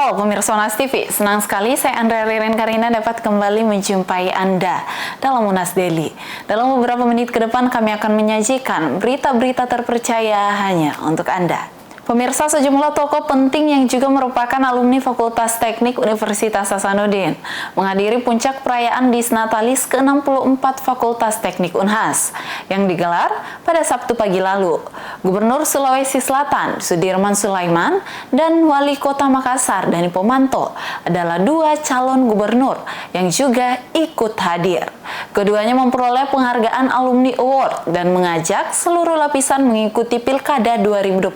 Halo pemirsa Monas TV, senang sekali saya Andrea Ririn Karina dapat kembali menjumpai Anda dalam Monas Daily. Dalam beberapa menit ke depan kami akan menyajikan berita-berita terpercaya hanya untuk Anda. Pemirsa, sejumlah tokoh penting yang juga merupakan alumni Fakultas Teknik Universitas Hasanuddin menghadiri puncak perayaan Disnatalis ke-64 Fakultas Teknik Unhas yang digelar pada Sabtu pagi lalu. Gubernur Sulawesi Selatan Sudirman Sulaiman dan Wali Kota Makassar Dani Pomanto adalah dua calon gubernur yang juga ikut hadir. Keduanya memperoleh penghargaan Alumni Award dan mengajak seluruh lapisan mengikuti Pilkada 2024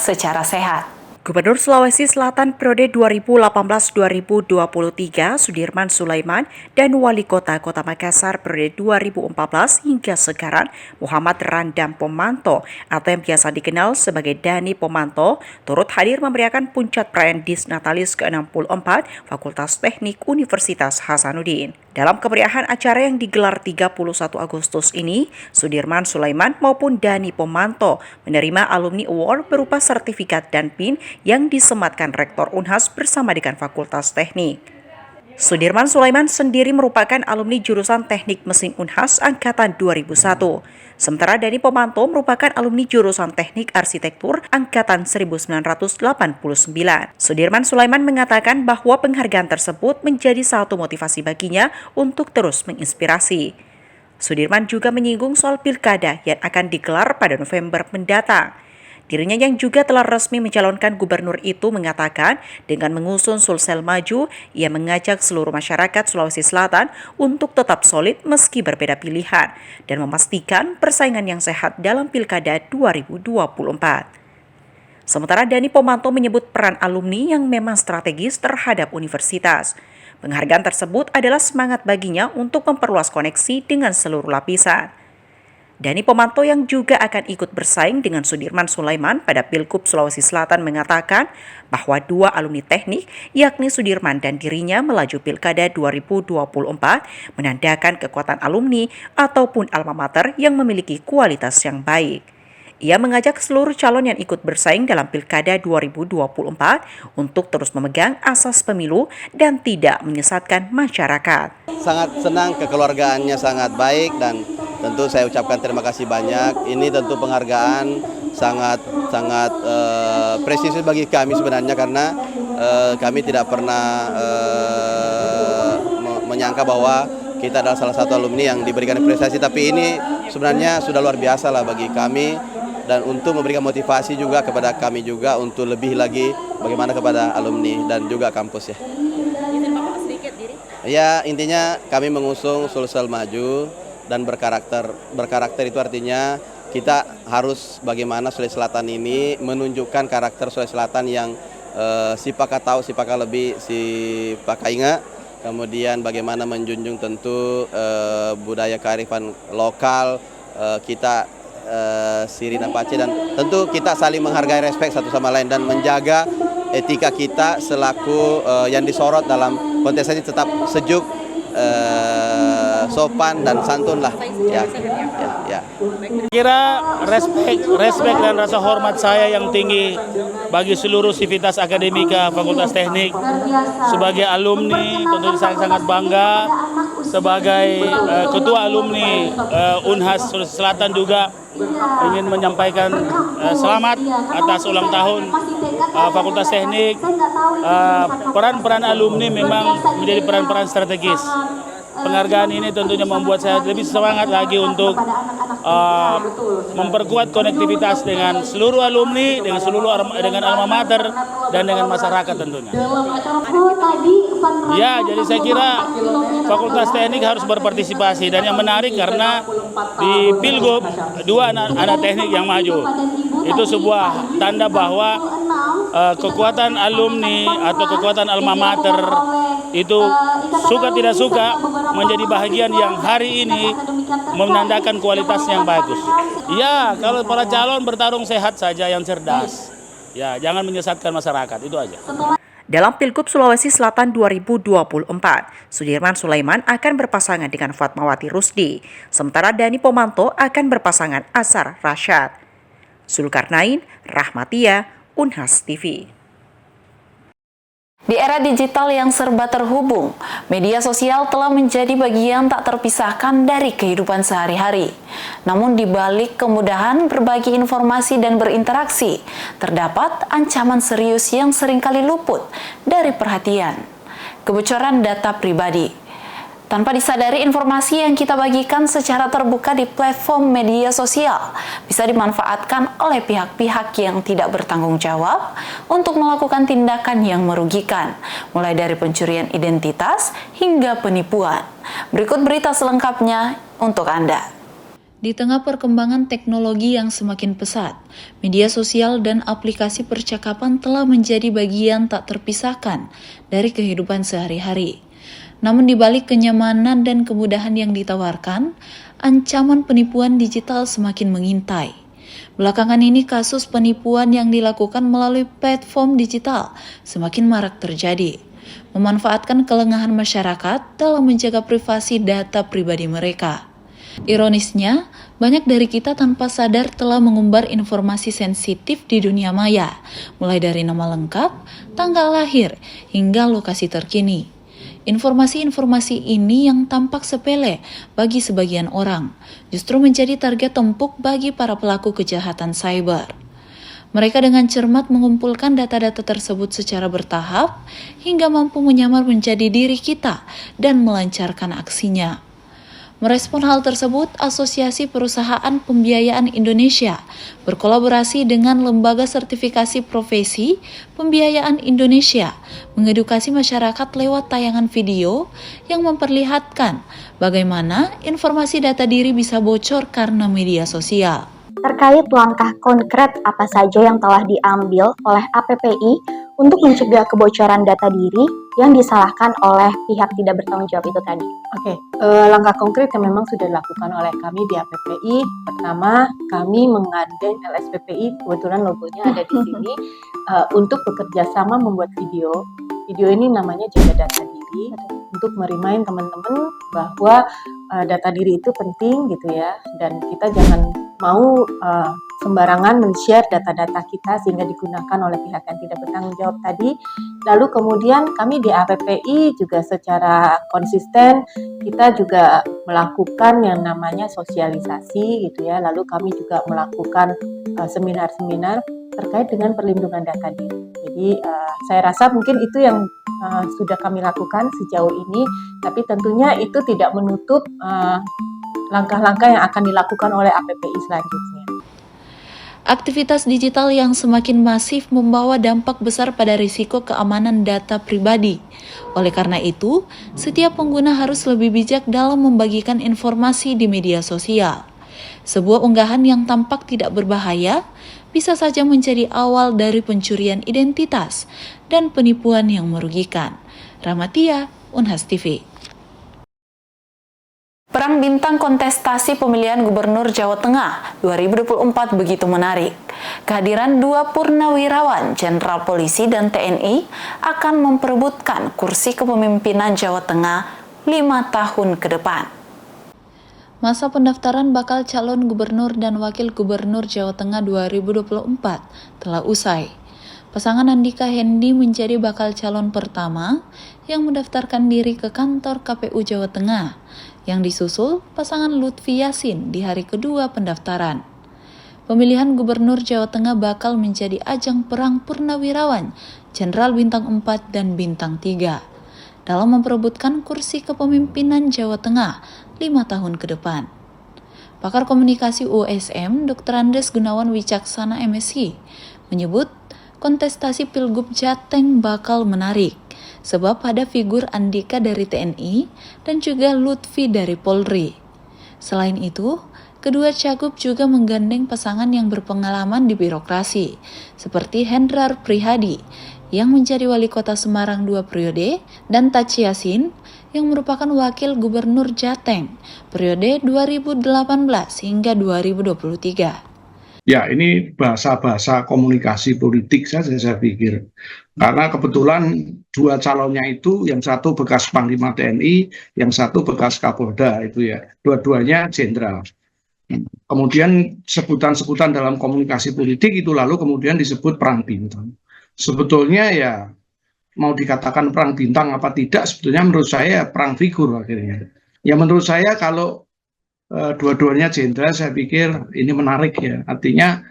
secara sehat. Gubernur Sulawesi Selatan periode 2018-2023 Sudirman Sulaiman dan Wali Kota Makassar periode 2014 hingga sekarang Muhammad Randam Pomanto atau yang biasa dikenal sebagai Dani Pomanto turut hadir memeriahkan puncak perayaan Disnatalis ke-64 Fakultas Teknik Universitas Hasanuddin. Dalam kemeriahan acara yang digelar 31 Agustus ini, Sudirman Sulaiman maupun Dani Pomanto menerima Alumni Award berupa sertifikat dan PIN yang disematkan Rektor Unhas bersama dengan Fakultas Teknik. Sudirman Sulaiman sendiri merupakan alumni jurusan Teknik Mesin Unhas angkatan 2001. Sementara Dani Pomanto merupakan alumni jurusan Teknik Arsitektur angkatan 1989. Sudirman Sulaiman mengatakan bahwa penghargaan tersebut menjadi satu motivasi baginya untuk terus menginspirasi. Sudirman juga menyinggung soal pilkada yang akan digelar pada November mendatang. Dirinya yang juga telah resmi mencalonkan gubernur itu mengatakan dengan mengusung Sulsel maju, ia mengajak seluruh masyarakat Sulawesi Selatan untuk tetap solid meski berbeda pilihan dan memastikan persaingan yang sehat dalam Pilkada 2024. Sementara Dani Pomanto menyebut peran alumni yang memang strategis terhadap universitas. Penghargaan tersebut adalah semangat baginya untuk memperluas koneksi dengan seluruh lapisan. Dani Pomanto yang juga akan ikut bersaing dengan Sudirman Sulaiman pada Pilgub Sulawesi Selatan mengatakan bahwa dua alumni teknik yakni Sudirman dan dirinya melaju Pilkada 2024 menandakan kekuatan alumni ataupun alma mater yang memiliki kualitas yang baik. Ia mengajak seluruh calon yang ikut bersaing dalam Pilkada 2024 untuk terus memegang asas pemilu dan tidak menyesatkan masyarakat. Sangat senang, kekeluargaannya sangat baik dan tentu saya ucapkan terima kasih banyak. Ini tentu penghargaan sangat prestisius bagi kami sebenarnya karena kami tidak pernah menyangka bahwa kita adalah salah satu alumni yang diberikan prestasi, tapi ini sebenarnya sudah luar biasa lah bagi kami dan untuk memberikan motivasi juga kepada kami juga untuk lebih lagi bagaimana kepada alumni dan juga kampus ya. Ya, intinya kami mengusung Sulsel maju dan berkarakter. Berkarakter itu artinya kita harus bagaimana Sulawesi Selatan ini menunjukkan karakter Sulawesi Selatan yang si Paka tahu, si Paka lebih, si Paka ingat. Kemudian bagaimana menjunjung tentu budaya kearifan lokal kita Sirina Pace dan tentu kita saling menghargai, respek satu sama lain dan menjaga etika kita selaku yang disorot dalam kontestasi tetap sejuk, sopan dan santun lah ya. Kira respek dan rasa hormat saya yang tinggi bagi seluruh sivitas akademika Fakultas Teknik sebagai alumni tentu saya sangat bangga sebagai ketua alumni Unhas Sulawesi Selatan juga ingin menyampaikan selamat atas ulang tahun Fakultas Teknik. Peran-peran alumni memang menjadi peran-peran strategis. Penghargaan ini tentunya membuat saya lebih semangat lagi untuk memperkuat konektivitas dengan seluruh alumni, dengan alma mater dan dengan masyarakat tentunya. Ya, jadi saya kira Fakultas Teknik harus berpartisipasi dan yang menarik karena di Pilgub dua anak teknik yang maju. Itu sebuah tanda bahwa kekuatan alumni atau kekuatan alma mater itu suka tidak suka menjadi bahagian yang hari ini menandakan kualitas yang bagus. Ya, kalau para calon bertarung sehat saja yang cerdas. Ya, jangan menyesatkan masyarakat, itu aja. Dalam Pilgub Sulawesi Selatan 2024, Sudirman Sulaiman akan berpasangan dengan Fatmawati Rusdi, sementara Dani Pomanto akan berpasangan Asar Rasyad. Zulkarnain, Rahmatia, Unhas TV. Di era digital yang serba terhubung, media sosial telah menjadi bagian tak terpisahkan dari kehidupan sehari-hari. Namun di balik kemudahan berbagi informasi dan berinteraksi, terdapat ancaman serius yang seringkali luput dari perhatian. Kebocoran data pribadi. Tanpa disadari, informasi yang kita bagikan secara terbuka di platform media sosial bisa dimanfaatkan oleh pihak-pihak yang tidak bertanggung jawab untuk melakukan tindakan yang merugikan, mulai dari pencurian identitas hingga penipuan. Berikut berita selengkapnya untuk Anda. Di tengah perkembangan teknologi yang semakin pesat, media sosial dan aplikasi percakapan telah menjadi bagian tak terpisahkan dari kehidupan sehari-hari. Namun di balik kenyamanan dan kemudahan yang ditawarkan, ancaman penipuan digital semakin mengintai. Belakangan ini kasus penipuan yang dilakukan melalui platform digital semakin marak terjadi, memanfaatkan kelengahan masyarakat dalam menjaga privasi data pribadi mereka. Ironisnya, banyak dari kita tanpa sadar telah mengumbar informasi sensitif di dunia maya, mulai dari nama lengkap, tanggal lahir, hingga lokasi terkini. Informasi-informasi ini yang tampak sepele bagi sebagian orang, justru menjadi target empuk bagi para pelaku kejahatan cyber. Mereka dengan cermat mengumpulkan data-data tersebut secara bertahap hingga mampu menyamar menjadi diri kita dan melancarkan aksinya. Merespon hal tersebut, Asosiasi Perusahaan Pembiayaan Indonesia berkolaborasi dengan Lembaga Sertifikasi Profesi Pembiayaan Indonesia mengedukasi masyarakat lewat tayangan video yang memperlihatkan bagaimana informasi data diri bisa bocor karena media sosial. Terkait langkah konkret apa saja yang telah diambil oleh APPI untuk mencegah kebocoran data diri yang disalahkan oleh pihak tidak bertanggung jawab itu tadi. Oke, langkah konkret yang memang sudah dilakukan oleh kami di APPI. Pertama, kami menggandeng LSPPI, kebetulan logonya ada di sini, untuk bekerja sama membuat video. Video ini namanya Jaga Data Diri, untuk merimain teman-teman bahwa data diri itu penting gitu ya, dan kita jangan mau sembarangan men-share data-data kita sehingga digunakan oleh pihak yang tidak bertanggung jawab tadi. Lalu kemudian kami di APPI juga secara konsisten kita juga melakukan yang namanya sosialisasi gitu ya. Lalu kami juga melakukan seminar-seminar terkait dengan perlindungan data diri. Jadi saya rasa mungkin itu yang sudah kami lakukan sejauh ini, tapi tentunya itu tidak menutup langkah-langkah yang akan dilakukan oleh APPI selanjutnya. Aktivitas digital yang semakin masif membawa dampak besar pada risiko keamanan data pribadi. Oleh karena itu, setiap pengguna harus lebih bijak dalam membagikan informasi di media sosial. Sebuah unggahan yang tampak tidak berbahaya bisa saja menjadi awal dari pencurian identitas dan penipuan yang merugikan. Rahmatia, Unhas TV. Perang bintang kontestasi pemilihan Gubernur Jawa Tengah 2024 begitu menarik. Kehadiran dua purnawirawan, Jenderal Polisi dan TNI akan memperebutkan kursi kepemimpinan Jawa Tengah 5 tahun ke depan. Masa pendaftaran bakal calon gubernur dan wakil gubernur Jawa Tengah 2024 telah usai. Pasangan Andika Hendi menjadi bakal calon pertama yang mendaftarkan diri ke kantor KPU Jawa Tengah, yang disusul pasangan Lutfi Yassin di hari kedua pendaftaran. Pemilihan Gubernur Jawa Tengah bakal menjadi ajang perang purnawirawan, Jenderal Bintang 4 dan Bintang 3, dalam memperebutkan kursi kepemimpinan Jawa Tengah 5 tahun ke depan. Pakar komunikasi USM, Dr. Andes Gunawan Wicaksana MSI, menyebut kontestasi Pilgub Jateng bakal menarik, sebab ada figur Andika dari TNI dan juga Lutfi dari Polri. Selain itu, kedua cagup juga menggandeng pasangan yang berpengalaman di birokrasi, seperti Hendrar Prihadi yang menjadi wali kota Semarang 2 periode, dan Taci Yassin yang merupakan wakil gubernur Jateng periode 2018 hingga 2023. Ya, ini bahasa-bahasa komunikasi politik saja saya pikir. Karena kebetulan dua calonnya itu, yang satu bekas Panglima TNI, yang satu bekas Kapolda itu ya. Dua-duanya jenderal. Kemudian sebutan-sebutan dalam komunikasi politik itu lalu kemudian disebut perang bintang. Sebetulnya ya mau dikatakan perang bintang apa tidak, sebetulnya menurut saya perang figur akhirnya. Ya menurut saya kalau dua-duanya jenderal, saya pikir ini menarik ya. Artinya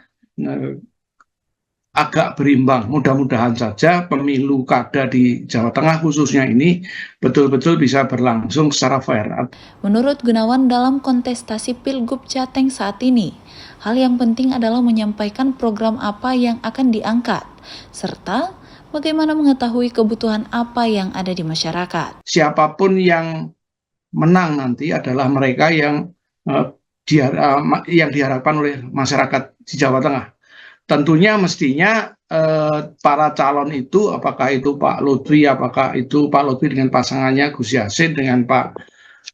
agak berimbang. Mudah-mudahan saja pemilu kada di Jawa Tengah khususnya ini betul-betul bisa berlangsung secara fair. Menurut Gunawan, dalam kontestasi Pilgub Jateng saat ini, hal yang penting adalah menyampaikan program apa yang akan diangkat, serta bagaimana mengetahui kebutuhan apa yang ada di masyarakat. Siapapun yang menang nanti adalah mereka yang diharapkan oleh masyarakat di Jawa Tengah. Tentunya mestinya para calon itu, apakah itu Pak Lutfi, apakah itu Pak Lutfi dengan pasangannya Gus Yassin, dengan Pak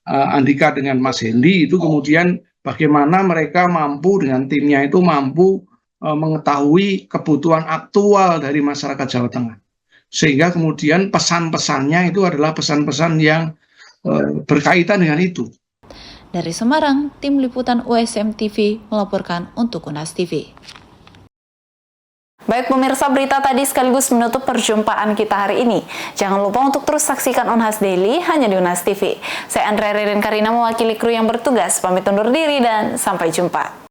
Andika dengan Mas Hendi, itu kemudian bagaimana mereka mampu dengan timnya itu mampu mengetahui kebutuhan aktual dari masyarakat Jawa Tengah. Sehingga kemudian pesan-pesannya itu adalah pesan-pesan yang berkaitan dengan itu. Dari Semarang, tim liputan USM TV melaporkan untuk Unas TV. Baik pemirsa, berita tadi sekaligus menutup perjumpaan kita hari ini. Jangan lupa untuk terus saksikan Unhas Daily hanya di Unas TV. Saya Andrea Ririn Karina mewakili kru yang bertugas, pamit undur diri dan sampai jumpa.